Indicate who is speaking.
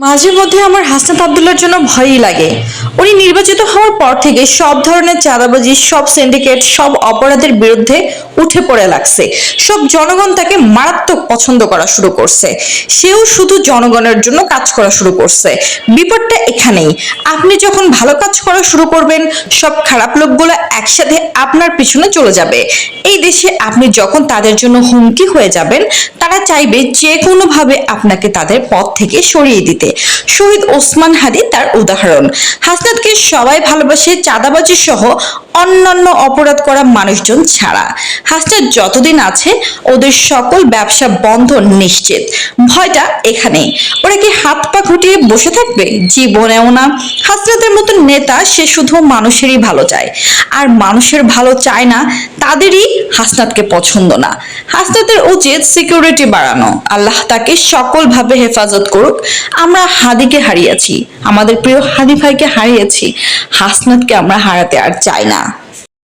Speaker 1: মাঝে মধ্যে আমার হাসনাত আব্দুল্লাহর জন্য ভয়ই লাগে। উনি নির্বাচিত হওয়ার পর থেকে সব ধরনের চাঁদাবাজি, সব সিন্ডিকেট, সব অপরাধের বিরুদ্ধে উঠে পড়ে লাগছে। সব জনগণ তাকে মারাত্মক পছন্দ করা শুরু করছে। সেও শুধু জনগণের জন্য কাজ করা শুরু করছে। বিপদটা এখানেই, আপনি যখন ভালো কাজ করা শুরু করবেন, সব খারাপ লোকগুলো একসাথে আপনার পিছনে চলে যাবে। এই দেশে আপনি যখন তাদের জন্য হুমকি হয়ে যাবেন, তারা চাইবে যে কোনোভাবে আপনাকে তাদের পথ থেকে সরিয়ে দিতে। শহীদ ওসমান হাদি তার উদাহরণ। হাসনাতকে সবাই ভালোবাসে চাঁদাবাজি সহ অন্যান্য অপরাধ করা মানুষজন ছাড়া। হাসনাত যতদিন আছে ওদের সকল ব্যবসা বন্ধ নিশ্চিত। ভয়টা এখানেই। ওরা কি হাত পা গুটিয়ে বসে থাকবে? জীবনেও না। হাসনাতের মতো নেতা, সে শুধু মানুষেরই ভালো চায়, আর মানুষের ভালো চায় না তাদেরই হাসনাতকে পছন্দ না। হাসনাতের উচিত সিকিউরিটি বাড়ানো। আল্লাহ তাকে সকলভাবে হেফাজত করুক। আমরা হাদিকে হারিয়েছি, আমাদের প্রিয় হাদি ভাইকে হারিয়েছি, হাসনাতকে আমরা হারাতে আর চাই না।